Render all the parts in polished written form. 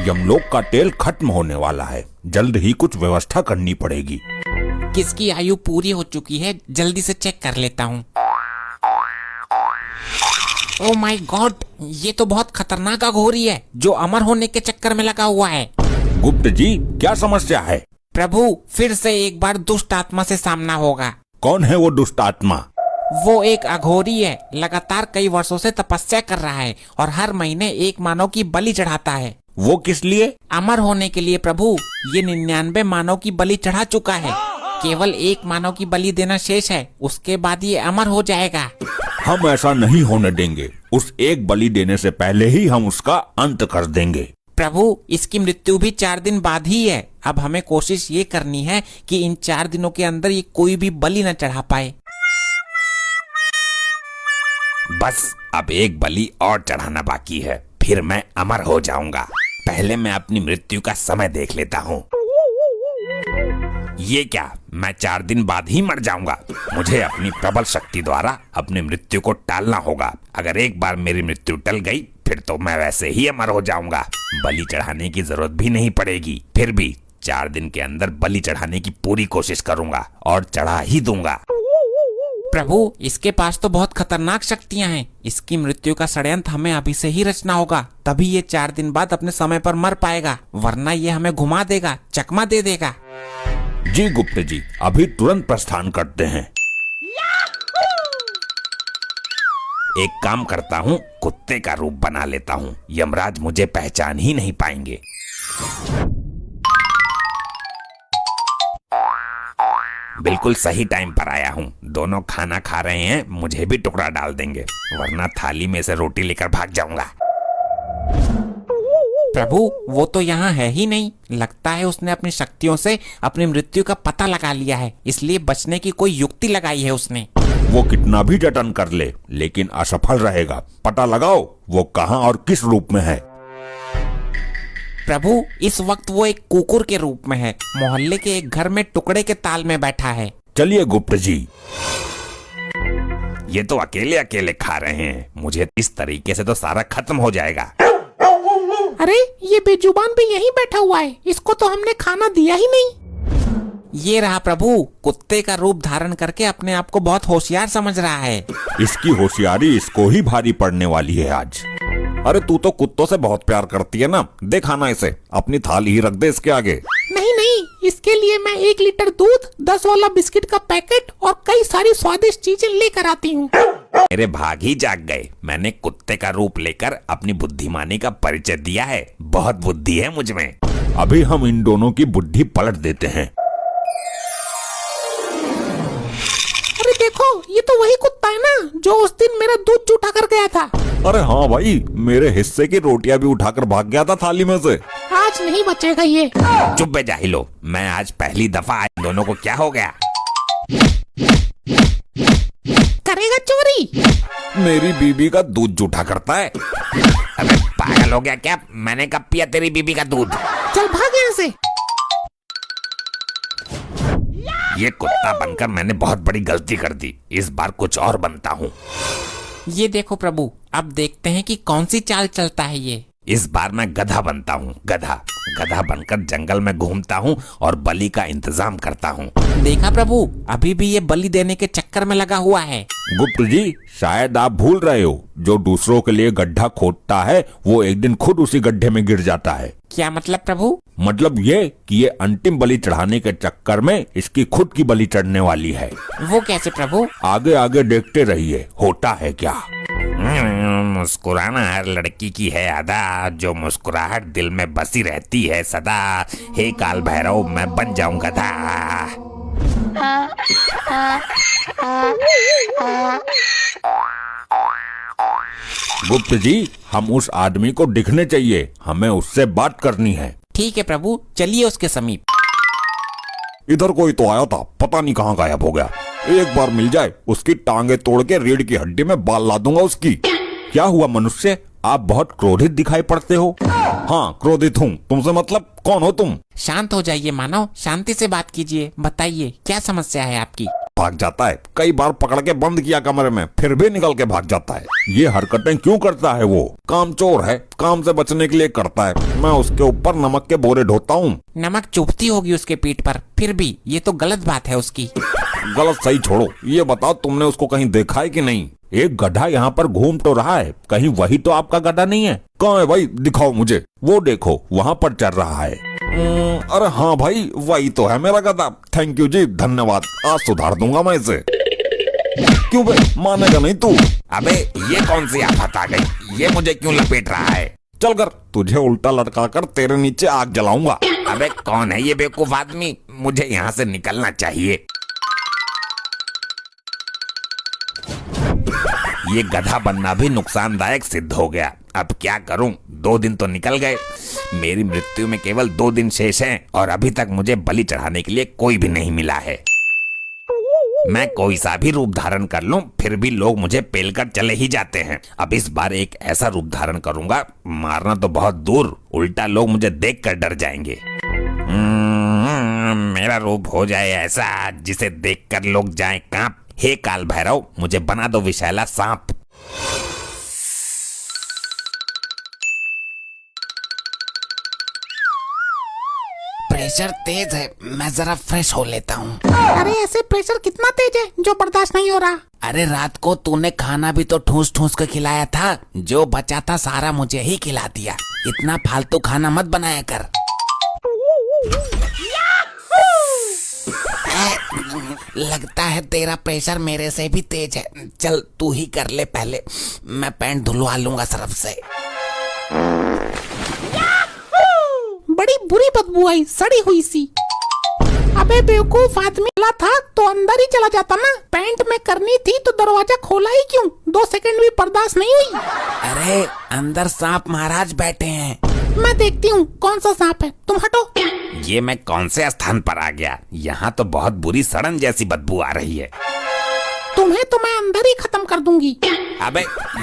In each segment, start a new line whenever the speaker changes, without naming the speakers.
यमलोक का तेल खत्म होने वाला है, जल्द ही कुछ व्यवस्था करनी पड़ेगी।
किसकी आयु पूरी हो चुकी है, जल्दी से चेक कर लेता हूँ। ओह माय गॉड, ये तो बहुत खतरनाक अघोरी है जो अमर होने के चक्कर में लगा हुआ है।
गुप्त जी, क्या समस्या है?
प्रभु, फिर से एक बार दुष्ट आत्मा से सामना होगा।
कौन है वो दुष्ट आत्मा?
वो एक अघोरी है, लगातार कई वर्षों से तपस्या कर रहा है और हर महीने एक मानव की बलि चढ़ाता है।
वो किस लिए?
अमर होने के लिए प्रभु। ये 99 मानव की बलि चढ़ा चुका है, केवल एक मानव की बलि देना शेष है, उसके बाद ये अमर हो जाएगा।
हम ऐसा नहीं होने देंगे, उस एक बलि देने से पहले ही हम उसका अंत कर देंगे।
प्रभु, इसकी मृत्यु भी 4 दिन बाद ही है। अब हमें कोशिश ये करनी है कि इन 4 दिनों के अंदर ये कोई भी बलि न चढ़ा पाए।
बस अब एक बलि और चढ़ाना बाकी है, फिर मैं अमर हो जाऊंगा। पहले मैं अपनी मृत्यु का समय देख लेता हूँ। ये क्या, मैं 4 दिन बाद ही मर जाऊंगा? मुझे अपनी प्रबल शक्ति द्वारा अपनी मृत्यु को टालना होगा। अगर एक बार मेरी मृत्यु टल गई, फिर तो मैं वैसे ही अमर हो जाऊंगा। बलि चढ़ाने की जरूरत भी नहीं पड़ेगी। फिर भी 4 दिन के अंदर बलि चढ़ाने की पूरी कोशिश करूंगा और चढ़ा ही दूंगा।
प्रभु, इसके पास तो बहुत खतरनाक शक्तियां हैं। इसकी मृत्यु का षड्यंत्र हमें अभी से ही रचना होगा, तभी ये 4 दिन बाद अपने समय पर मर पाएगा, वरना ये हमें घुमा देगा, चकमा दे देगा।
जी गुप्त जी, अभी तुरंत प्रस्थान करते हैं।
एक काम करता हूँ, कुत्ते का रूप बना लेता हूँ। यमराज मुझे पहचान ही नहीं पाएंगे। बिल्कुल सही टाइम पर आया हूँ। दोनों खाना खा रहे हैं, मुझे भी टुकड़ा डाल देंगे, वरना थाली में से रोटी लेकर भाग जाऊंगा।
प्रभु, वो तो यहाँ है ही नहीं। लगता है उसने अपनी शक्तियों से अपनी मृत्यु का पता लगा लिया है, इसलिए बचने की कोई युक्ति लगाई है उसने।
वो कितना भी जतन कर ले, लेकिन असफल रहेगा। पता लगाओ वो कहाँ और किस रूप में है।
प्रभु, इस वक्त वो एक कुकुर के रूप में है, मोहल्ले के एक घर में टुकड़े के ताल में बैठा है।
चलिए गुप्त जी।
ये तो अकेले अकेले खा रहे हैं, मुझे इस तरीके से तो सारा खत्म हो जाएगा।
अरे, ये बेजुबान भी यहीं बैठा हुआ है, इसको तो हमने खाना दिया ही नहीं। ये रहा प्रभु, कुत्ते का रूप धारण करके अपने आप को बहुत होशियार समझ रहा है।
इसकी होशियारी इसको ही भारी पड़ने वाली है आज। अरे तू तो कुत्तों से बहुत प्यार करती है ना, दे खाना इसे, अपनी थाली ही रख दे इसके आगे।
नहीं नहीं, इसके लिए मैं 1 लीटर दूध, 10 वाला बिस्किट का पैकेट और कई सारी स्वादिष्ट चीजें लेकर आती हूँ।
मेरे भाग ही जाग गए। मैंने कुत्ते का रूप लेकर अपनी बुद्धिमानी का परिचय दिया है। बहुत बुद्धि है मुझ में।
अभी हम इन दोनों की बुद्धि पलट देते हैं।
अरे देखो, ये तो वही कुत्ता है ना जो उस दिन मेरा दूध जूठा कर गया था।
अरे हाँ भाई, मेरे हिस्से की रोटियां भी उठाकर भाग गया था थाली में से।
आज नहीं बचेगा ये।
चुप बे जाहिलो, मैं आज पहली दफा इन दोनों को क्या हो गया?
करेगा चोरी?
मेरी बीबी का दूध जूठा करता है।
अबे पागल हो गया क्या? मैंने कब पिया तेरी बीबी का दूध?
चल भाग यहाँ से।
ये कुत्ता बनकर मैंने बहुत बड़ी गलती कर दी। इस बार कुछ और बनता हूँ।
ये देखो प्रभु, अब देखते हैं कि कौन सी चाल चलता है ये।
इस बार मैं गधा बनता हूँ। गधा बनकर जंगल में घूमता हूँ और बलि का इंतजाम करता हूँ।
देखा प्रभु, अभी भी ये बलि देने के चक्कर में लगा हुआ है।
गुप्त जी, शायद आप भूल रहे हो, जो दूसरों के लिए गड्ढा खोदता है वो एक दिन खुद उसी गड्ढे में गिर जाता है।
क्या मतलब प्रभु?
मतलब ये कि ये अंतिम बलि चढ़ाने के चक्कर में इसकी खुद की बलि चढ़ने वाली है।
वो कैसे प्रभु?
आगे आगे देखते रहिए, होता है क्या।
मुस्कुराना हर लड़की की है अदा, जो मुस्कुराहट दिल में बसी रहती है सदा। हे काल भैरव, मैं बन जाऊं गधा।
गुप्त जी, हम उस आदमी को दिखने चाहिए, हमें उससे बात करनी है।
ठीक है प्रभु, चलिए उसके समीप।
इधर कोई तो आया था, पता नहीं कहाँ गायब हो गया। एक बार मिल जाए, उसकी टांगे तोड़ के रीढ़ की हड्डी में बाल ला दूंगा उसकी। क्या हुआ मनुष्य, आप बहुत क्रोधित दिखाई पड़ते हो। हाँ, क्रोधित हूँ। तुमसे मतलब, कौन हो तुम?
शांत हो जाइए मानव, शांति से बात कीजिए। बताइए क्या समस्या है आपकी?
भाग जाता है। कई बार पकड़ के बंद किया कमरे में, फिर भी निकल के भाग जाता है। ये हरकतें क्यों करता है वो? कामचोर है, काम से बचने के लिए करता है। मैं उसके ऊपर नमक के बोरे ढोता हूँ।
नमक चुभती होगी उसके पीठ पर, फिर भी ये तो गलत बात है उसकी।
गलत सही छोड़ो, ये बताओ तुमने उसको कहीं देखा है कि नहीं? एक गधा यहाँ पर घूम तो रहा है, कहीं वही तो आपका गधा नहीं है? कहाँ है भाई, दिखाओ मुझे। वो देखो वहाँ पर चल रहा है। अरे हाँ भाई, वही तो है मेरा गधा। थैंक यू जी, धन्यवाद। आज सुधार दूंगा मैं इसे। क्यों बे, मानेगा नहीं तू?
अबे ये कौन सी आफत आ गई? ये मुझे क्यों लपेट रहा है?
चल कर, तुझे उल्टा लटका कर तेरे नीचे आग जलाऊंगा।
अबे कौन है ये बेवकूफ आदमी? मुझे यहाँ से निकलना चाहिए। ये गधा बनना भी नुकसानदायक सिद्ध हो गया। अब क्या करूं? 2 दिन तो निकल गए, मेरी मृत्यु में केवल 2 दिन शेष हैं और अभी तक मुझे बलि चढ़ाने के लिए कोई भी नहीं मिला है। मैं कोई सा भी रूप धारण कर लूं, फिर भी लोग मुझे पेलकर चले ही जाते हैं। अब इस बार एक ऐसा रूप धारण करूंगा, मारना तो बहुत दूर, उल्टा लोग मुझे देखकर डर जाएंगे। मेरा रूप हो जाए ऐसा जिसे देखकर लोग जाएं कांप। हे काल भैरव, मुझे बना दो विषैला सांप।
प्रेशर तेज है, मैं जरा फ्रेश हो लेता हूँ।
अरे ऐसे प्रेशर कितना तेज है जो बर्दाश्त नहीं हो रहा?
अरे रात को तूने खाना भी तो ठूस ठूस कर खिलाया था, जो बचा था सारा मुझे ही खिला दिया। इतना फालतू खाना मत बनाया कर। लगता है तेरा प्रेशर मेरे से भी तेज है। चल तू ही कर ले पहले, मैं पैंट धुलवा लूंगा सरफ से।
बड़ी बुरी बदबू आई, सड़ी हुई सी। अबे बेवकूफ आदमी, ला था तो अंदर ही चला जाता ना। पैंट में करनी थी तो दरवाजा खोला ही क्यों? 2 सेकंड भी बर्दाश्त नहीं हुई।
अरे अंदर सांप महाराज बैठे हैं।
मैं देखती हूँ कौन सा सांप है, तुम हटो।
ये मैं कौन से स्थान पर आ गया? यहाँ तो बहुत बुरी सड़न जैसी बदबू आ रही है।
तुम्हें तो मैं अंदर ही खत्म कर दूंगी।
अबे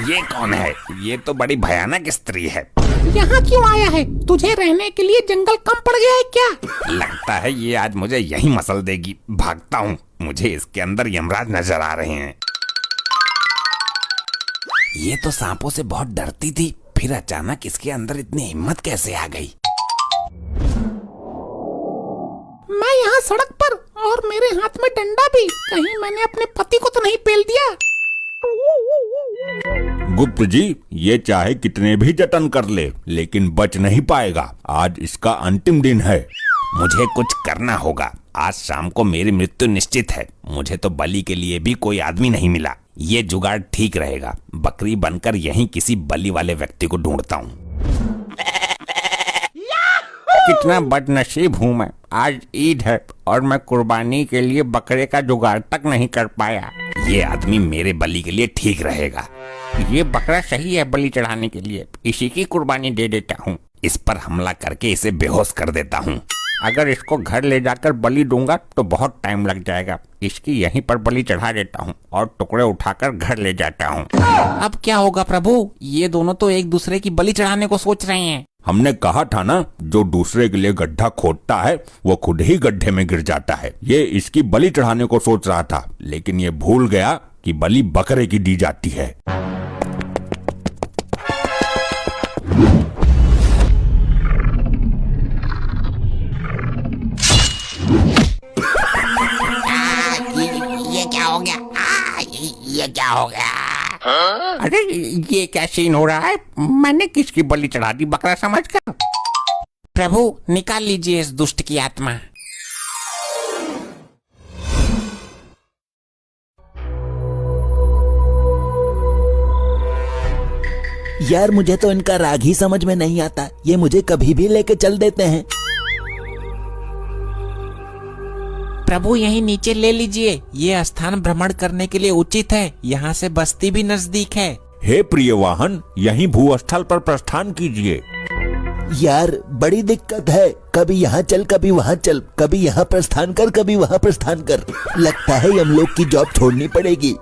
ये कौन है? ये तो बड़ी भयानक स्त्री है।
यहाँ क्यों आया है? तुझे रहने के लिए जंगल कम पड़ गया है क्या?
लगता है ये आज मुझे यहीं मसल देगी। भागता हूँ, मुझे इसके अंदर यमराज नजर आ रहे हैं।
ये तो सांपों से बहुत डरती थी, फिर अचानक इसके अंदर इतनी हिम्मत कैसे आ गई?
मैं यहाँ सड़क पर और मेरे हाथ में डंडा भी। कहीं मैंने अपने पति को तो नहीं पेल दिया?
गुप्त जी, ये चाहे कितने भी जतन कर ले, लेकिन बच नहीं पाएगा। आज इसका अंतिम दिन है।
मुझे कुछ करना होगा। आज शाम को मेरी मृत्यु निश्चित है। मुझे तो बलि के लिए भी कोई आदमी नहीं मिला। ये जुगाड़ ठीक रहेगा। बकरी बनकर यहीं किसी बलि वाले व्यक्ति को ढूंढता हूँ।
कितना बदनसीब हूँ मैं। आज ईद है और मैं कुर्बानी के लिए बकरे का जुगाड़ तक नहीं कर पाया।
ये आदमी मेरे बलि के लिए ठीक रहेगा।
ये बकरा सही है बलि चढ़ाने के लिए, इसी की कुर्बानी दे देता हूँ।
इस पर हमला करके इसे बेहोश कर देता हूँ।
अगर इसको घर ले जाकर बलि दूंगा तो बहुत टाइम लग जाएगा। इसकी यहीं पर बलि चढ़ा देता हूँ और टुकड़े उठाकर घर ले जाता हूँ। अब क्या होगा प्रभु? ये दोनों तो एक दूसरे की बलि चढ़ाने को सोच रहे हैं।
हमने कहा था ना, जो दूसरे के लिए गड्ढा खोदता है वो खुद ही गड्ढे में गिर जाता है। ये इसकी बलि चढ़ाने को सोच रहा था, लेकिन ये भूल गया कि बलि बकरे की दी जाती है।
ये क्या हो गया? ये क्या हो गया? अरे ये क्या सीन हो रहा है? मैंने किसकी बलि चढ़ा दी बकरा समझकर? प्रभु निकाल लीजिए इस दुष्ट की आत्मा।
यार मुझे तो इनका राग ही समझ में नहीं आता। ये मुझे कभी भी लेके चल देते हैं।
प्रभु यहीं नीचे ले लीजिए, ये स्थान भ्रमण करने के लिए उचित है। यहाँ से बस्ती भी नजदीक है।
हे प्रिय वाहन, यहीं भूस्थल पर प्रस्थान कीजिए।
यार बड़ी दिक्कत है, कभी यहाँ चल कभी वहाँ चल, कभी यहाँ प्रस्थान कर कभी वहाँ प्रस्थान कर। लगता है हम लोग की जॉब छोड़नी पड़ेगी।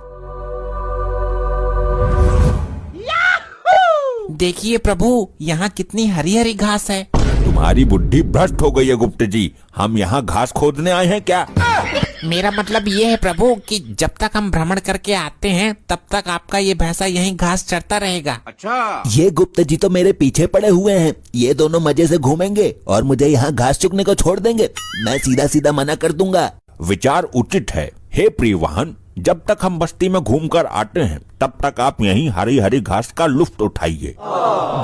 देखिए प्रभु, यहाँ कितनी हरी हरी घास है।
तुम्हारी बुद्धि भ्रष्ट हो गई है गुप्त जी। हम यहाँ घास खोदने आए हैं क्या?
मेरा मतलब ये है प्रभु कि जब तक हम भ्रमण करके आते हैं तब तक आपका ये भैंसा यहीं घास चरता रहेगा।
ये गुप्त जी तो मेरे पीछे पड़े हुए हैं। ये दोनों मजे से घूमेंगे और मुझे यहाँ घास चुगने को छोड़ देंगे। मैं सीधा सीधा मना कर दूंगा।
विचार उचित है। हे प्रियवाहन, जब तक हम बस्ती में घूमकर आते हैं तब तक आप यहीं हरी हरी घास का लुफ्त उठाइए।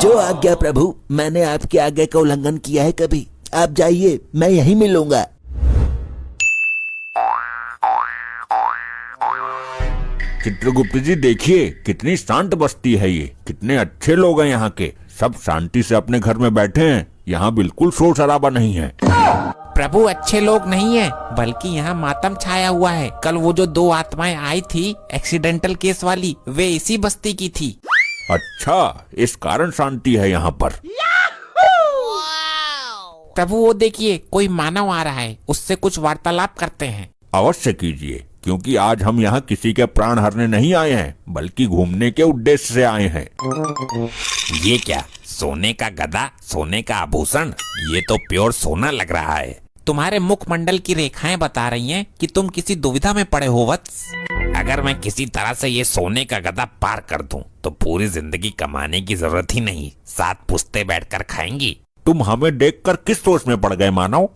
जो आज्ञा प्रभु, मैंने आपकी आज्ञा का उल्लंघन किया है कभी? आप जाइए, मैं यहीं मिलूंगा।
चित्रगुप्त जी देखिए, कितनी शांत बस्ती है ये। कितने अच्छे लोग हैं यहाँ के। सब शांति से अपने घर में बैठे हैं। यहाँ बिल्कुल शोर शराबा नहीं है।
प्रभु अच्छे लोग नहीं है बल्कि यहाँ मातम छाया हुआ है। कल वो जो 2 आत्माएं आई थी एक्सीडेंटल केस वाली, वे इसी बस्ती की थी।
अच्छा, इस कारण शांति है यहाँ पर।
प्रभु वो देखिए, कोई मानव आ रहा है, उससे कुछ वार्तालाप करते हैं।
अवश्य कीजिए, क्योंकि आज हम यहाँ किसी के प्राण हरने नहीं आए हैं बल्कि घूमने के उद्देश्य से आए हैं।
ये क्या, सोने का गदा, सोने का आभूषण? ये तो प्योर सोना लग रहा है।
तुम्हारे मुखमंडल की रेखाएं बता रही हैं कि तुम किसी दुविधा में पड़े हो वत्स।
अगर मैं किसी तरह से ये सोने का गदा पार कर दूं, तो पूरी जिंदगी कमाने की जरूरत ही नहीं, 7 पुश्तें बैठकर खाएंगी।
तुम हमें देखकर किस सोच में पड़ गए मानव?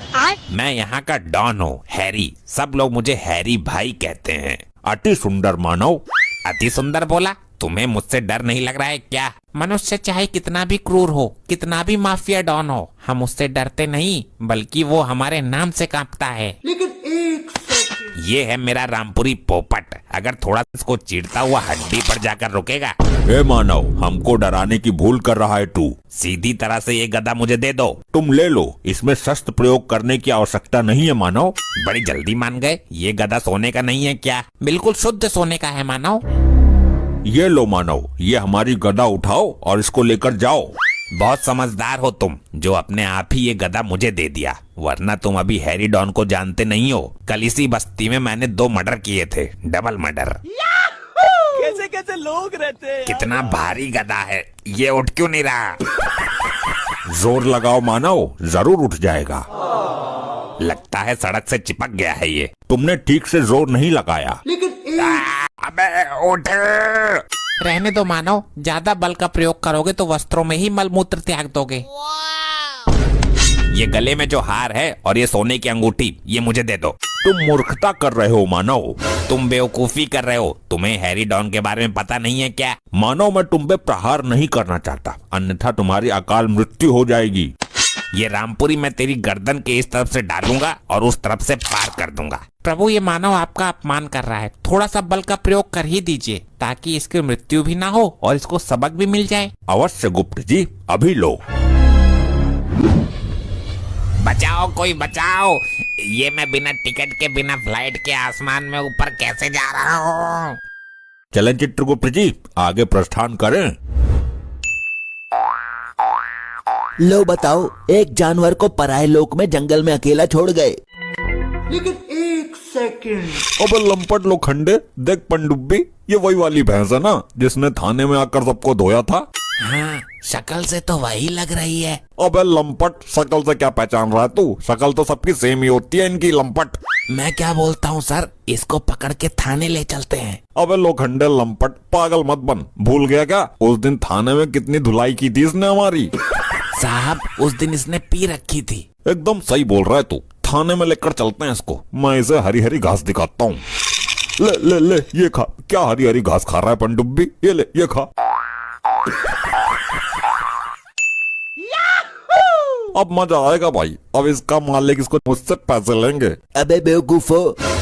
मैं यहाँ का डॉन हूँ, हैरी। सब लोग मुझे हैरी भाई कहते हैं।
अति सुंदर मानव।
अति सुंदर बोला? तुम्हें मुझसे डर नहीं लग रहा है क्या?
मनुष्य चाहे कितना भी क्रूर हो, कितना भी माफिया डॉन हो, हम उससे डरते नहीं बल्कि वो हमारे नाम से कांपता है।
ये है मेरा रामपुरी पोपट। अगर थोड़ा इसको चीरता हुआ हड्डी पर जाकर रुकेगा।
हे मानव, हमको डराने की भूल कर रहा है तू।
सीधी तरह से ये गदा मुझे दे दो।
तुम ले लो, इसमें शस्त्र प्रयोग करने की आवश्यकता नहीं है मानव।
बड़ी जल्दी मान गए। ये गदा सोने का नहीं है क्या?
बिल्कुल शुद्ध सोने का है मानव।
ये लो मानव, ये हमारी गदा उठाओ और इसको लेकर जाओ।
बहुत समझदार हो तुम, जो अपने आप ही ये गदा मुझे दे दिया, वरना तुम अभी हैरी डॉन को जानते नहीं हो। कल इसी बस्ती में मैंने 2 मर्डर किए थे, डबल मर्डर।
कैसे कैसे लोग रहते हैं।
कितना भारी गदा है, ये उठ क्यों नहीं रहा?
जोर लगाओ मानव, जरूर उठ जाएगा।
लगता है सड़क से चिपक गया है ये।
तुमने ठीक से जोर नहीं लगाया।
अबे उठ।
रहने दो मानव, ज्यादा बल का प्रयोग करोगे तो वस्त्रों में ही मलमूत्र त्याग दोगे।
ये गले में जो हार है और ये सोने की अंगूठी, ये मुझे दे दो।
तुम मूर्खता कर रहे हो मानव।
तुम बेवकूफी कर रहे हो। तुम्हें हैरी डॉन के बारे में पता नहीं है क्या?
मानव, मैं तुम पे प्रहार नहीं करना चाहता, अन्यथा तुम्हारी अकाल मृत्यु हो जाएगी।
ये रामपुरी मैं तेरी गर्दन के इस तरफ से डालूंगा और उस तरफ से पार कर दूंगा।
प्रभु ये मानव आपका अपमान कर रहा है, थोड़ा सा बल का प्रयोग कर ही दीजिए ताकि इसकी मृत्यु भी ना हो और इसको सबक भी मिल जाए।
अवश्य गुप्त जी, अभी लो।
बचाओ, कोई बचाओ। ये मैं बिना टिकट के, बिना फ्लाइट के आसमान में ऊपर कैसे जा रहा हूँ?
चलें चित्रगुप्त जी, आगे प्रस्थान करें।
लो बताओ, एक जानवर को पराये लोक में जंगल में अकेला छोड़ गए।
अबे लंपट लोखंडे, देख पनडुब्बी, ये वही वाली भैंस है ना जिसने थाने में आकर सबको धोया था?
हाँ, शक्ल से तो वही लग रही है।
अबे लंपट, शक्ल से क्या पहचान रहा है तू? शक्ल तो सबकी सेम ही होती है इनकी, लंपट।
मैं क्या बोलता हूँ सर, इसको पकड़ के थाने ले चलते हैं।
अबे लोखंडे लंपट, पागल मत बन। भूल गया क्या उस दिन थाने में कितनी धुलाई की थी इसने हमारी?
साहब, उस दिन इसने पी रखी थी।
एकदम सही बोल रहा है तू। थाने में लेकर चलते हैं इसको, मैं इसे हरी हरी घास दिखाता हूँ। ले ले ले, ये खा। क्या हरी हरी घास खा रहा है पनडुब्बी? ये ले, ये खा। अब मजा आएगा भाई। अब इसका मालिक इसको मुझसे पैसे लेंगे।
अबे बेवकूफो।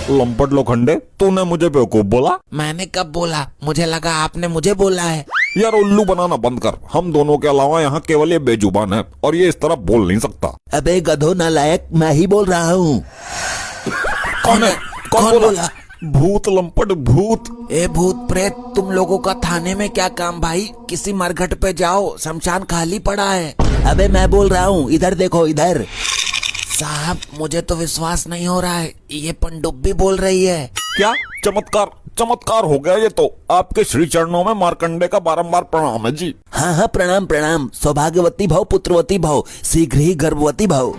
लंपट लोखंडे, तूने मुझे बेवकूफ बोला?
मैंने कब बोला? मुझे लगा आपने मुझे बोला है।
यार उल्लू बनाना बंद कर। हम दोनों के अलावा यहाँ केवल ये बेजुबान है और ये इस तरह बोल नहीं सकता।
अबे गधो नालायक, मैं ही बोल रहा हूँ।
कौन है? कौन बोला? भूत लंपट, भूत।
ए भूत प्रेत, तुम लोगों का थाने में क्या काम भाई? किसी मरघट पे जाओ, शमशान खाली पड़ा है।
अबे मैं बोल रहा हूँ, इधर देखो इधर।
साहब, मुझे तो विश्वास नहीं हो रहा है, ये पनडुब्बी बोल रही है।
क्या चमत्कार, चमत्कार हो गया ये तो। आपके श्री चरणों में मार्कंडे का बारंबार प्रणाम है जी।
हाँ हाँ, प्रणाम प्रणाम। सौभाग्यवती भव, पुत्रवती भव, शीघ्र ही गर्भवती भव।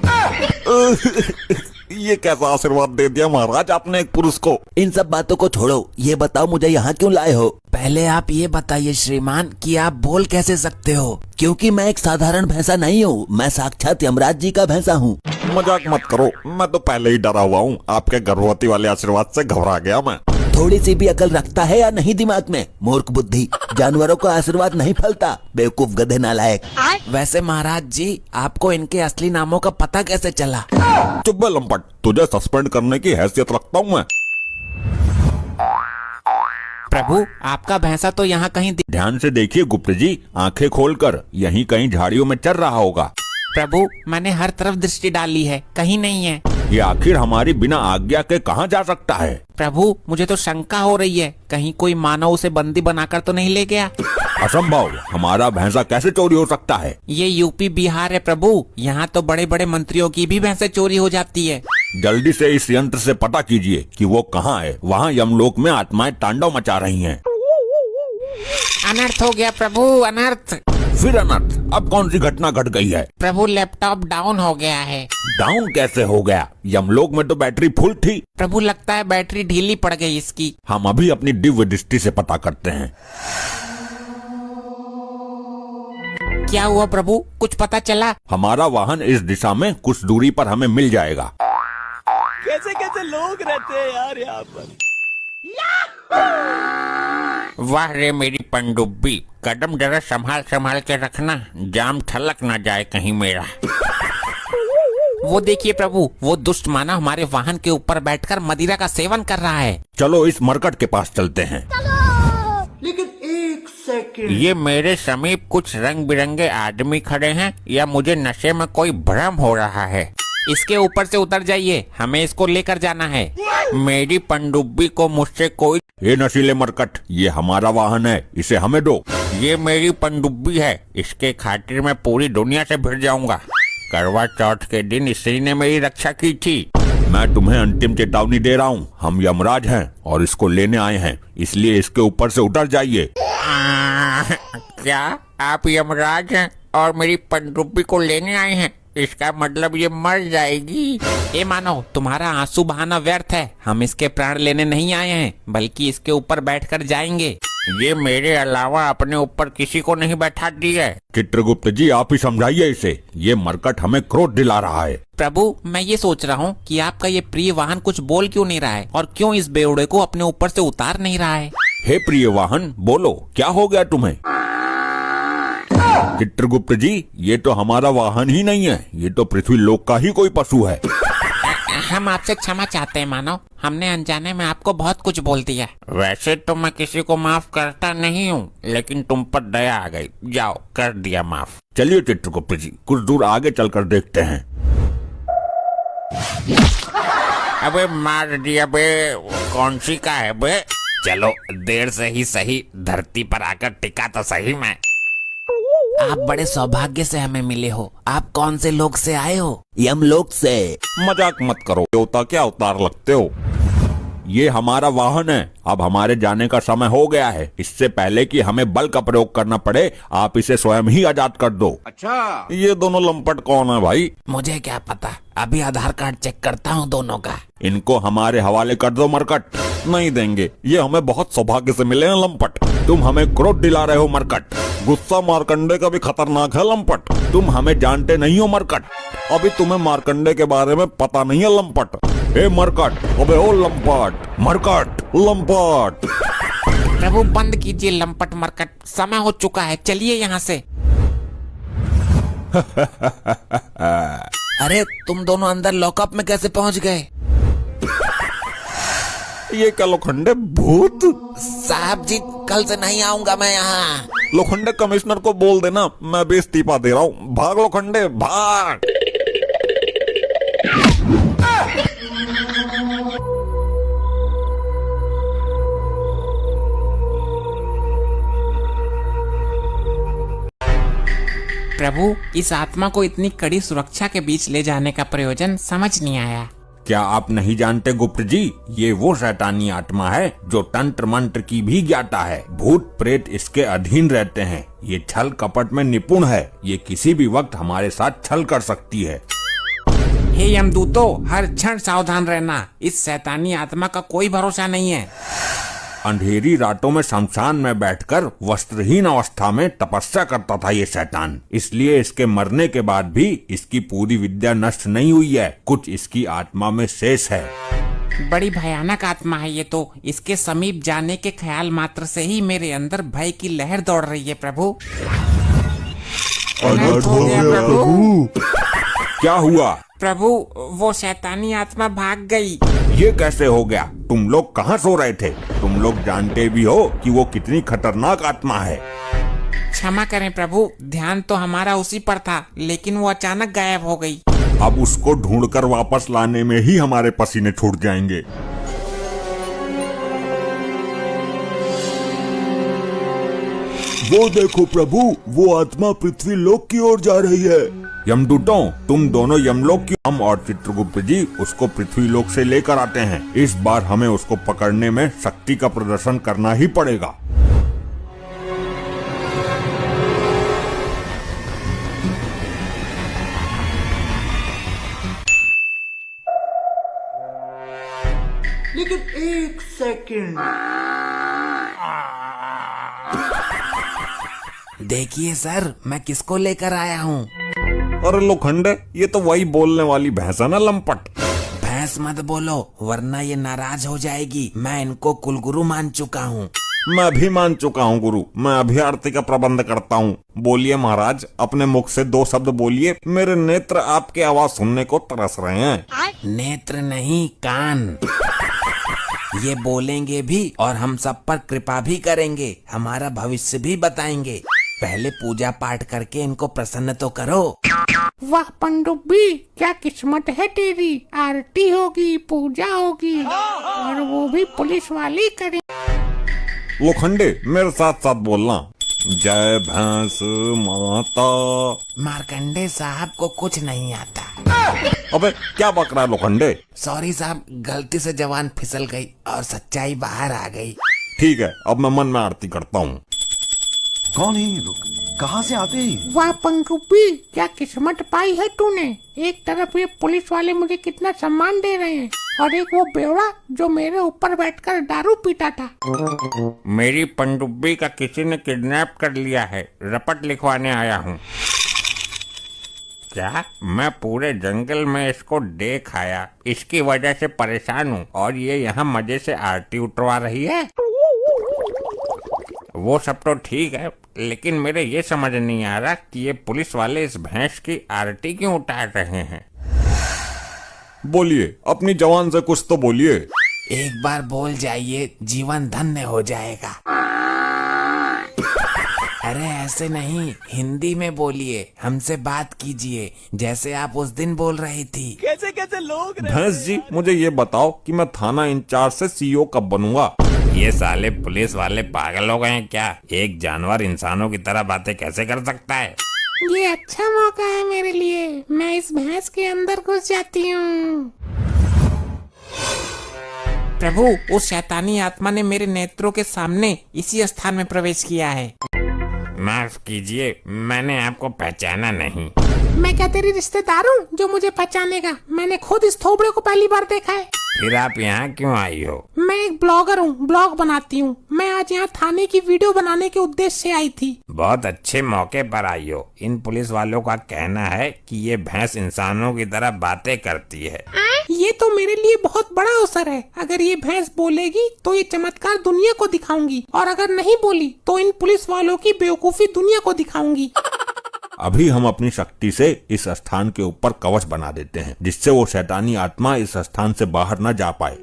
ये कैसा आशीर्वाद दे दिया महाराज आपने एक पुरुष को।
इन सब बातों को छोड़ो, ये बताओ मुझे यहाँ क्यों लाए हो?
पहले आप ये बताइए श्रीमान कि आप बोल कैसे सकते हो?
क्योंकि मैं एक साधारण भैंसा नहीं हूँ, मैं साक्षात यमराज जी का भैंसा हूँ।
मजाक मत करो, मैं तो पहले ही डरा हुआ हूँ। आपके गर्भवती वाले आशीर्वाद से घबरा गया मैं।
थोड़ी सी भी अकल रखता है या नहीं दिमाग में? मूर्ख बुद्धि, जानवरों का आशीर्वाद नहीं फलता, बेवकूफ गधे नालायक।
वैसे महाराज जी, आपको इनके असली नामों का पता कैसे चला?
चुप बे लंपट, तुझे सस्पेंड करने की हैसियत रखता हूँ मैं।
प्रभु, आपका भैंसा तो यहाँ कहीं
ध्यान से देखिए गुप्त जी, आंखें खोलकर, यहीं कहीं झाड़ियों में चल रहा होगा।
प्रभु, मैंने हर तरफ दृष्टि डाली है, कहीं नहीं है।
ये आखिर हमारी बिना आज्ञा के कहाँ जा सकता है?
प्रभु, मुझे तो शंका हो रही है, कहीं कोई मानव उसे बंदी बनाकर तो नहीं ले गया?
असंभव, हमारा भैंसा कैसे चोरी हो सकता है?
ये यूपी बिहार है प्रभु, यहाँ तो बड़े बड़े मंत्रियों की भी भैंसें चोरी हो जाती है।
जल्दी से इस यंत्र से पता कीजिए कि वो कहाँ है। वहाँ यमलोक में आत्माएं तांडव मचा रही हैं।
अनर्थ हो गया प्रभु, अनर्थ।
फिर अनर्थ? अब कौन सी घटना घट गई है?
प्रभु, लैपटॉप डाउन हो गया है।
डाउन कैसे हो गया? यमलोक में तो बैटरी फुल थी।
प्रभु, लगता है बैटरी ढीली पड़ गई इसकी।
हम अभी अपनी दिव्य दृष्टि से पता करते हैं।
क्या हुआ प्रभु, कुछ पता चला?
हमारा वाहन इस दिशा में कुछ दूरी पर हमें मिल जाएगा।
कैसे कैसे लोग रहते हैं यार यहाँ पर।
वाह रे मेरी पनडुब्बी, कदम जरा संभाल संभाल के रखना, जाम छलक ना जाए कहीं मेरा। वो देखिए प्रभु, वो दुष्ट मानव हमारे वाहन के ऊपर बैठकर मदिरा का सेवन कर रहा है।
चलो इस मरकट के पास चलते हैं।
ये मेरे समीप कुछ रंग बिरंगे आदमी खड़े हैं या मुझे नशे में कोई भ्रम हो रहा है? इसके ऊपर से उतर जाइए, हमें इसको लेकर जाना है। मेरी पनडुब्बी को मुझसे कोई।
ये नशीले मरकट, ये हमारा वाहन है, इसे हमें दो।
ये मेरी पनडुब्बी है, इसके खातिर मैं पूरी दुनिया से भिड़ जाऊंगा। करवा चौथ के दिन इसी ने मेरी रक्षा की थी।
मैं तुम्हें अंतिम चेतावनी दे रहा हूँ, हम यमराज हैं और इसको लेने आए हैं, इसलिए इसके ऊपर से उतर जाइए।
क्या आप यमराज हैं और मेरी पनडुब्बी को लेने आए हैं? इसका मतलब ये मर जाएगी। ए मानो, तुम्हारा आंसू बहाना व्यर्थ है। हम इसके प्राण लेने नहीं आए हैं, बल्कि इसके ऊपर बैठकर जाएंगे। ये मेरे अलावा अपने ऊपर किसी को नहीं बैठाती है।
चित्रगुप्त जी, आप ही समझाइए इसे, ये मरकट हमें क्रोध दिला रहा है।
प्रभु, मैं ये सोच रहा हूँ कि आपका ये प्रिय वाहन कुछ बोल क्यों नहीं रहा है और क्यों इस बेवड़े को अपने ऊपर से उतार नहीं रहा है।
हे प्रिय वाहन, बोलो क्या हो गया तुम्हें? चित्रगुप्त जी, ये तो हमारा वाहन ही नहीं है, ये तो पृथ्वी लोक का ही कोई पशु है।
हम आपसे क्षमा चाहते हैं मानव, हमने अनजाने में आपको बहुत कुछ बोल दिया। वैसे तो मैं किसी को माफ करता नहीं हूँ, लेकिन तुम पर दया आ गई, जाओ कर दिया माफ।
चलिए चित्रगुप्त जी, कुछ दूर आगे चलकर देखते हैं।
अबे मार दिया बे, कौन सी का है बे?
चलो देर से ही सही, धरती पर आकर टिका तो सही मैं।
आप बड़े सौभाग्य से हमें मिले हो। आप कौन से लोक से आए हो?
यमलोक से।
मजाक मत करो, देवता क्या अवतार लगते हो। ये हमारा वाहन है, अब हमारे जाने का समय हो गया है। इससे पहले कि हमें बल का प्रयोग करना पड़े, आप इसे स्वयं ही आजाद कर दो। अच्छा, ये दोनों लंपट कौन है भाई?
मुझे क्या पता, अभी आधार कार्ड चेक करता हूँ दोनों का।
इनको हमारे हवाले कर दो मरकट। नहीं देंगे, ये हमें बहुत सौभाग्य से मिले हैं लंपट। तुम हमें क्रोध दिला रहे हो मरकट। गुस्सा मार्कंडे का भी खतरनाक है लंपट। तुम हमें जानते नहीं हो मरकट, अभी तुम्हें मार्कंडे के बारे में पता नहीं है लंपट। हे मरकट, अबे ओ लंपट, मरकट, लंपट।
प्रभु बंद कीजिए लंपट मरकट, समय हो चुका है, चलिए यहाँ से। अरे तुम दोनों अंदर लॉकअप में कैसे पहुँच गए?
ये क्या लोखंडे भूत?
साहब जी, कल से नहीं आऊंगा मैं यहाँ।
लोखंडे कमिश्नर को बोल देना मैं भी इस्तीफा दे रहा हूँ। भाग लोखंडे भाग।
प्रभु, इस आत्मा को इतनी कड़ी सुरक्षा के बीच ले जाने का प्रयोजन समझ नहीं आया।
क्या आप नहीं जानते गुप्त जी, ये वो शैतानी आत्मा है जो तंत्र मंत्र की भी ज्ञाता है। भूत प्रेत इसके अधीन रहते हैं। ये छल कपट में निपुण है, ये किसी भी वक्त हमारे साथ छल कर सकती है।
हे यमदूतो, हर क्षण सावधान रहना। इस शैतानी आत्मा का कोई भरोसा नहीं है।
अंधेरी रातों में शमशान में बैठकर वस्त्रहीन अवस्था में तपस्या करता था ये शैतान। इसलिए इसके मरने के बाद भी इसकी पूरी विद्या नष्ट नहीं हुई है, कुछ इसकी आत्मा में शेष है।
बड़ी भयानक आत्मा है ये तो। इसके समीप जाने के ख्याल मात्र से ही मेरे अंदर भय की लहर दौड़ रही है प्रभु।
अनर्थ हो गया
प्रभु।
क्या हुआ?
प्रभु, वो शैतानी आत्मा भाग गई।
ये कैसे हो गया? तुम लोग कहाँ सो रहे थे? तुम लोग जानते भी हो कि वो कितनी खतरनाक आत्मा है।
क्षमा करें प्रभु, ध्यान तो हमारा उसी पर था, लेकिन वो अचानक गायब हो गई।
अब उसको ढूंढकर वापस लाने में ही हमारे पसीने छूट जाएंगे।
वो देखो प्रभु, वो आत्मा पृथ्वी लोक की ओर जा रही है।
यमदूतों, तुम दोनों यमलोक की, हम और चित्रगुप्त जी उसको पृथ्वी लोक से लेकर आते हैं। इस बार हमें उसको पकड़ने में शक्ति का प्रदर्शन करना ही पड़ेगा।
लेकिन एक सेकंड,
देखिए सर, मैं किसको लेकर आया हूँ।
अरे लोखंडे, ये तो वही बोलने वाली भैंस है ना, लंपट।
भैंस मत बोलो, वरना ये नाराज हो जाएगी। मैं इनको कुलगुरु मान चुका हूँ।
मैं भी मान चुका हूँ गुरु। मैं अभी आरती का प्रबंध करता हूँ। बोलिए महाराज, अपने मुख से 2 शब्द बोलिए। मेरे नेत्र आपकी आवाज सुनने को तरस रहे हैं।
नेत्र नहीं, कान। ये बोलेंगे भी और हम सब पर कृपा भी करेंगे, हमारा भविष्य भी बताएंगे। पहले पूजा पाठ करके इनको प्रसन्न तो करो।
वाह पंडुब्बी, क्या किस्मत है तेरी। आरती होगी, पूजा होगी, और वो भी पुलिस वाली करे।
लोखंडे, मेरे साथ साथ बोलना। जय भैंस माता।
मार्कंडे साहब को कुछ नहीं आता।
अबे क्या बक रहा है लोखंडे?
सॉरी साहब, गलती से जवान फिसल गई और सच्चाई बाहर आ गई।
ठीक है, अब मैं मन में आरती करता हूँ।
कौन है ये लोग? कहाँ से आते हैं?
वाह पंडुब्बी, क्या किस्मत पाई है तूने। एक तरफ ये पुलिस वाले मुझे कितना सम्मान दे रहे हैं, और एक वो बेवड़ा जो मेरे ऊपर बैठकर दारू पीता था।
मेरी पंडुब्बी का किसी ने किडनैप कर लिया है, रपट लिखवाने आया हूँ। क्या मैं पूरे जंगल में इसको देख आया, इसकी वजह से परेशान हूँ, और ये यहाँ मजे से आरती उठवा रही है। वो सब तो ठीक है, लेकिन मेरे ये समझ नहीं आ रहा कि ये पुलिस वाले इस भैंस की आरती क्यों उतार रहे हैं।
बोलिए, अपनी जवान से कुछ तो बोलिए।
एक बार बोल जाइए, जीवन धन्य हो जाएगा। अरे ऐसे नहीं, हिंदी में बोलिए, हमसे बात कीजिए, जैसे आप उस दिन बोल रही थी।
कैसे कैसे लोग रहते
भैंस जी, मुझे ये बताओ कि मैं थाना इंचार्ज से सीईओ कब बनूंगा?
ये साले पुलिस वाले पागल हो गए हैं क्या? एक जानवर इंसानों की तरह बातें कैसे कर सकता है?
ये अच्छा मौका है मेरे लिए, मैं इस भैंस के अंदर घुस जाती हूँ।
प्रभु, उस शैतानी आत्मा ने मेरे नेत्रों के सामने इसी स्थान में प्रवेश किया है।
माफ कीजिए, मैंने आपको पहचाना नहीं।
मैं क्या तेरी रिश्तेदार हूँ जो मुझे पहचानेगा? मैंने खुद इस थोबड़े को पहली बार देखा है।
फिर आप यहाँ क्यों आई हो?
मैं एक ब्लॉगर हूँ, ब्लॉग बनाती हूँ। मैं आज यहाँ थाने की वीडियो बनाने के उद्देश्य से आई थी।
बहुत अच्छे मौके पर आई हो। इन पुलिस वालों का कहना है कि ये भैंस इंसानों की तरह बातें करती है।
ये तो मेरे लिए बहुत बड़ा अवसर है। अगर ये भैंस बोलेगी तो ये चमत्कार दुनिया को दिखाऊंगी, और अगर नहीं बोली तो इन पुलिस वालों की बेवकूफी दुनिया को दिखाऊंगी।
अभी हम अपनी शक्ति से इस स्थान के ऊपर कवच बना देते हैं, जिससे वो शैतानी आत्मा इस स्थान से बाहर न जा पाए।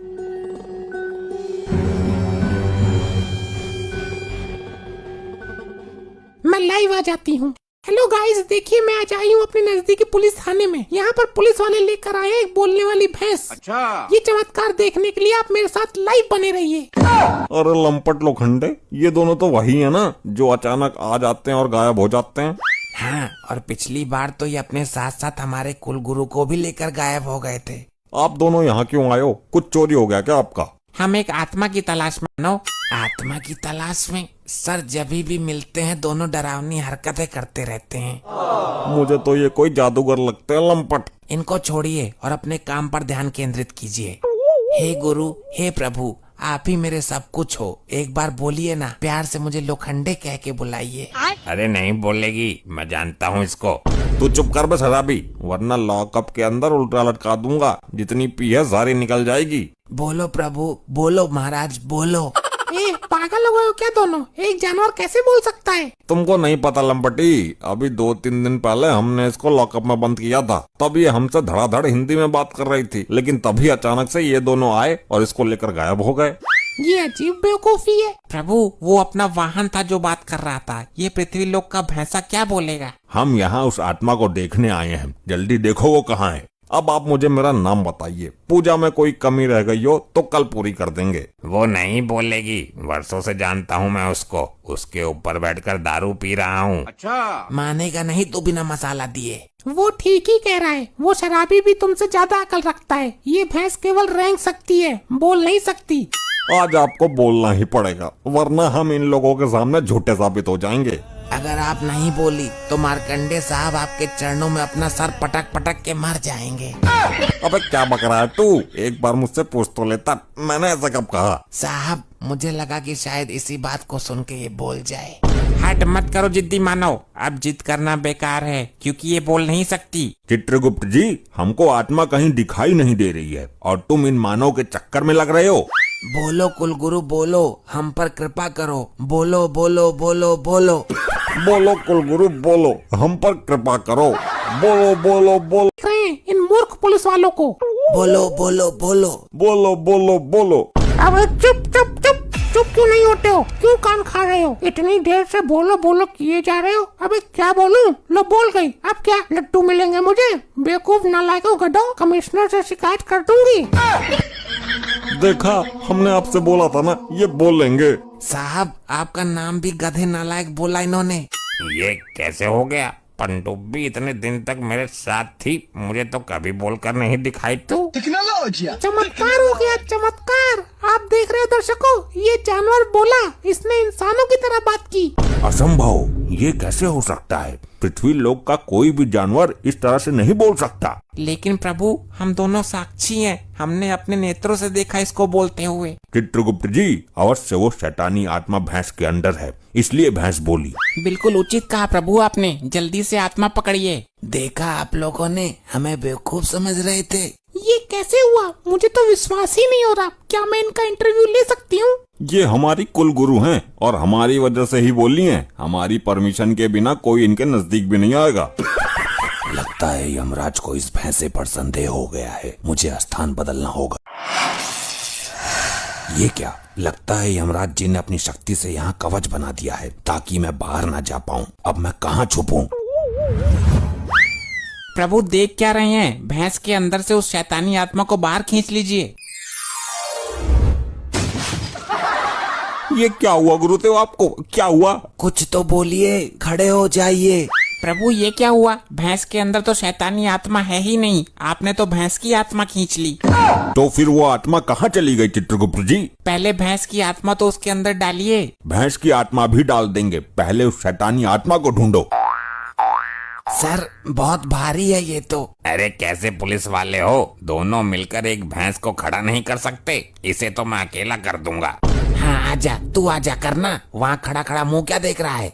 मैं लाइव आ जाती हूँ। हेलो गाइस, देखिए मैं आज आई हूँ अपने नजदीकी पुलिस थाने में। यहाँ पर पुलिस वाले लेकर आए एक बोलने वाली भैंस।
अच्छा,
ये चमत्कार देखने के लिए आप मेरे साथ लाइव बने रहिए।
अरे लंपट लोखंडे, ये दोनों तो वही है ना जो अचानक आ जाते हैं और गायब हो जाते हैं।
हाँ, और पिछली बार तो ये अपने साथ साथ हमारे कुलगुरु को भी लेकर गायब हो गए थे।
आप दोनों यहाँ क्यों आए हो? कुछ चोरी हो गया क्या आपका?
हम एक आत्मा की तलाश में मानव। आत्मा की तलाश में? सर जब भी मिलते हैं दोनों डरावनी हरकतें करते रहते हैं।
मुझे तो ये कोई जादूगर लगते हैं लंपट।
इनको छोड़िए और अपने काम पर ध्यान केंद्रित कीजिए। हे गुरु, हे प्रभु, आप ही मेरे सब कुछ हो। एक बार बोलिए ना, प्यार से मुझे लोखंडे कह के बुलाइए।
अरे नहीं बोलेगी, मैं जानता हूँ इसको।
तू चुप कर बे शराबी, वरना लॉकअप के अंदर उल्टा लटका दूंगा। जितनी पी है सारी निकल जाएगी।
बोलो प्रभु, बोलो महाराज, बोलो।
ए पागल हो गए हो क्या दोनों? एक जानवर कैसे बोल सकता है?
तुमको नहीं पता लंपटी, अभी 2-3 दिन पहले हमने इसको लॉकअप में बंद किया था। तब ये हमसे धड़ाधड़ हिंदी में बात कर रही थी, लेकिन तभी अचानक से ये दोनों आए और इसको लेकर गायब हो गए।
ये अजीब बेवकूफी है।
प्रभु, वो अपना वाहन था जो बात कर रहा था। ये पृथ्वी लोक का भैंसा क्या बोलेगा?
हम यहाँ उस आत्मा को देखने आए हैं, जल्दी देखो वो कहाँ है। अब आप मुझे मेरा नाम बताइए, पूजा में कोई कमी रह गई हो तो कल पूरी कर देंगे।
वो नहीं बोलेगी, वर्षों से जानता हूँ मैं उसको। उसके ऊपर बैठकर दारू पी रहा हूँ।
मानेगा नहीं तो बिना मसाला दिए।
वो ठीक ही कह रहा है, वो शराबी भी तुमसे ज्यादा अकल रखता है। ये भैंस केवल रेंग सकती है, बोल नहीं सकती।
आज आपको बोलना ही पड़ेगा, वरना हम इन लोगों के सामने झूठे साबित हो जाएंगे।
अगर आप नहीं बोली तो मार्कंडे साहब आपके चरणों में अपना सर पटक पटक के मर जाएंगे।
अबे क्या बक रहा है तू? एक बार मुझसे पूछ तो लेता, मैंने ऐसा कब कहा?
साहब, मुझे लगा कि शायद इसी बात को सुन के ये बोल जाए। हट मत करो जिद्दी मानव, अब जिद करना बेकार है क्योंकि ये बोल नहीं सकती।
चित्रगुप्त जी, हमको आत्मा कहीं दिखाई नहीं दे रही है और तुम इन मानव के चक्कर में लग रहे हो।
बोलो कुलगुरु बोलो, हम पर कृपा करो। बोलो बोलो बोलो बोलो।
बोलो कुलगुरु बोलो, हम पर कृपा करो। बोलो बोलो बोलो।
देख रहे हैं इन मूर्ख पुलिस वालों को।
बोलो बोलो बोलो।
बोलो बोलो बोलो।
अबे चुप चुप चुप चुप क्यों नहीं होते हो? क्यों कान खा रहे हो? इतनी देर से बोलो बोलो किए जा रहे हो। अबे क्या बोलूं? लो बोल गई। अब क्या लड्डू मिलेंगे मुझे? बेवकूफ नालायकों गधों, कमिश्नर से शिकायत कर दूंगी।
देखा, हमने आपसे बोला था ना, ये बोलेंगे।
साहब, आपका नाम भी गधे नालायक बोला इन्होंने।
ये कैसे हो गया? पनडुब्बी इतने दिन तक मेरे साथ थी, मुझे तो कभी बोलकर नहीं दिखाई। तो
चमत्कार हो गया, चमत्कार। आप देख रहे हो दर्शकों, ये जानवर बोला, इसने इंसानों की तरह बात की।
असंभव, ये कैसे हो सकता है? पृथ्वी लोक का कोई भी जानवर इस तरह से नहीं बोल सकता।
लेकिन प्रभु, हम दोनों साक्षी हैं, हमने अपने नेत्रों से देखा इसको बोलते हुए।
चित्रगुप्त जी, अवश्य वो शैतानी आत्मा भैंस के अंदर है, इसलिए भैंस बोली।
बिल्कुल उचित कहा प्रभु आपने, जल्दी से आत्मा पकड़िए। देखा, आप लोगों ने हमें बेवकूफ समझ रहे थे।
ये कैसे हुआ? मुझे तो विश्वास ही नहीं हो रहा। क्या मैं इनका इंटरव्यू ले सकती हूँ?
ये हमारी कुल गुरु हैं और हमारी वजह से ही बोली हैं। हमारी परमिशन के बिना कोई इनके नजदीक भी नहीं आएगा।
लगता है यमराज को इस भैंसे पर संदेह हो गया है, मुझे स्थान बदलना होगा। ये क्या? लगता है यमराज जी ने अपनी शक्ति से यहाँ कवच बना दिया है ताकि मैं बाहर ना जा पाऊँ। अब मैं कहाँ छुपूं?
प्रभु देख क्या रहे हैं? भैंस के अंदर से उस शैतानी आत्मा को बाहर खींच लीजिए।
ये क्या हुआ गुरुदेव? आपको क्या हुआ?
कुछ तो बोलिए, खड़े हो जाइए। प्रभु ये क्या हुआ? भैंस के अंदर तो शैतानी आत्मा है ही नहीं, आपने तो भैंस की आत्मा खींच ली।
तो फिर वो आत्मा कहाँ चली गई चित्रगुप्त जी?
पहले भैंस की आत्मा तो उसके अंदर डालिए।
भैंस की आत्मा भी डाल देंगे, पहले उस शैतानी आत्मा को ढूंढो।
सर बहुत भारी है ये तो।
अरे कैसे पुलिस वाले हो, दोनों मिलकर एक भैंस को खड़ा नहीं कर सकते? इसे तो मैं अकेला कर दूंगा।
हाँ आजा, तू आजा करना। वहाँ खड़ा खड़ा मुंह क्या देख रहा है?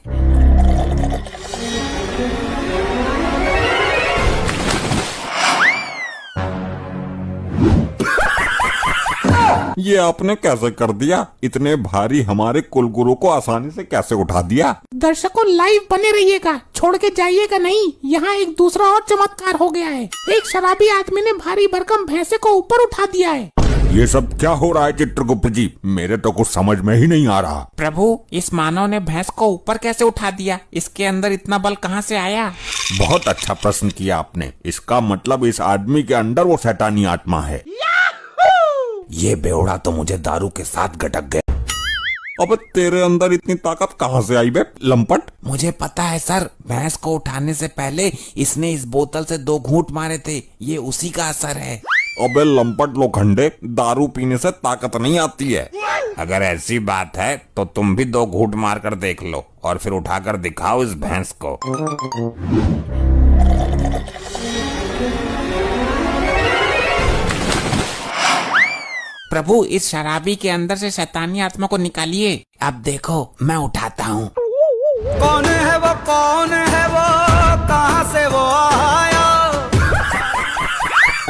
ये आपने कैसे कर दिया? इतने भारी हमारे कुलगुरु को आसानी से कैसे उठा दिया?
दर्शकों लाइव बने रहिएगा, छोड़ के जाइएगा नहीं। यहाँ एक दूसरा और चमत्कार हो गया है। एक शराबी आदमी ने भारी भरकम भैंसे को ऊपर उठा दिया है।
ये सब क्या हो रहा है चित्रगुप्त जी? मेरे तो कुछ समझ में ही नहीं आ रहा।
प्रभु, इस मानव ने भैंस को ऊपर कैसे उठा दिया? इसके अंदर इतना बल कहाँ से आया?
बहुत अच्छा प्रश्न किया आपने। इसका मतलब इस आदमी के अंदर वो शैतानी आत्मा है।
ये बेवड़ा तो मुझे दारू के साथ गटक गया।
अब तेरे अंदर इतनी ताकत कहाँ से आई बे लंपट?
मुझे पता है सर, भैंस को उठाने से पहले इसने इस बोतल से 2 घूंट मारे थे, ये उसी का असर है।
अबे लंपट लोखंडे, दारू पीने से ताकत नहीं आती है।
अगर ऐसी बात है तो तुम भी 2 घूंट मार कर देख लो और फिर उठाकर दिखाओ इस भैंस को।
प्रभु, इस शराबी के अंदर से शैतानी आत्मा को निकालिए। अब देखो मैं उठाता हूँ।
कौन है वो, कौन है वो, कहाँ से वो आया?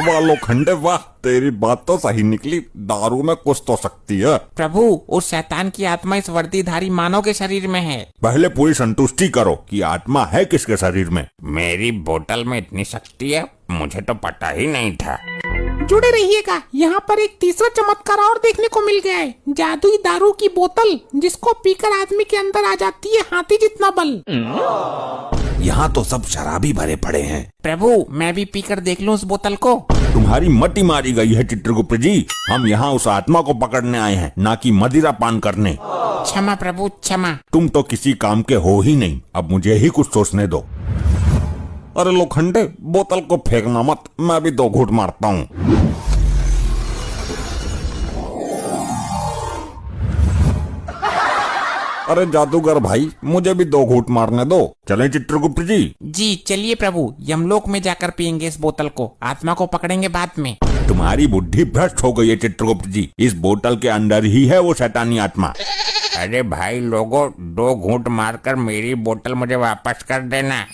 वाह लोखंडे वाह, तेरी बात तो सही निकली, दारू में कुछ तो शक्ति है।
प्रभु, उस शैतान की आत्मा इस वर्दीधारी मानव के शरीर में है।
पहले पूरी संतुष्टि करो कि आत्मा है किसके शरीर में।
मेरी बोतल में इतनी शक्ति है, मुझे तो पता ही नहीं था।
जुड़े रहिएगा, यहाँ पर एक तीसरा चमत्कार और देखने को मिल गया है। जादुई दारू की बोतल जिसको पीकर आदमी के अंदर आ जाती है हाथी जितना बल।
यहाँ तो सब शराबी भरे पड़े हैं।
प्रभु, मैं भी पीकर देख लूं उस बोतल को।
तुम्हारी मटी मारी गई है चित्रगुप्त जी, हम यहाँ उस आत्मा को पकड़ने आए हैं, ना कि मदिरा पान करने।
क्षमा प्रभु, क्षमा।
तुम तो किसी काम के हो ही नहीं, अब मुझे ही कुछ सोचने दो। अरे लोखंडे, बोतल को फेंकना मत, मैं भी 2 घूंट मारता हूँ। अरे जादूगर भाई, मुझे भी 2 घूंट मारने दो। चलें चित्रगुप्त जी?
जी चलिए प्रभु, यमलोक में जाकर पियेंगे इस बोतल को, आत्मा को पकड़ेंगे बाद में।
तुम्हारी बुद्धि भ्रष्ट हो गई है चित्रगुप्त जी, इस बोतल के अंदर ही है वो शैतानी आत्मा।
अरे भाई लोगों, 2 घूंट मारकर मेरी बोतल मुझे वापस कर देना।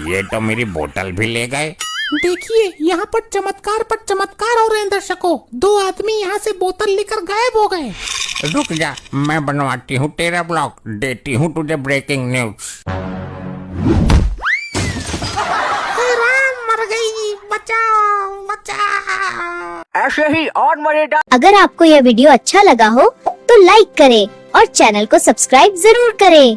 ये तो मेरी बोतल भी ले गए।
देखिए, यहाँ पर चमत्कार हो रहे हैं दर्शकों। 2 आदमी यहाँ से बोतल लेकर गायब हो गए।
रुक जा, मैं बनवाती हूँ तेरा ब्लॉग, देती हूँ तुझे ब्रेकिंग न्यूज।
राम, मर गई, बचाओ बचाओ।
ऐसे ही और मजेदार।
अगर आपको यह वीडियो अच्छा लगा हो तो लाइक करें और चैनल को सब्सक्राइब जरूर करें।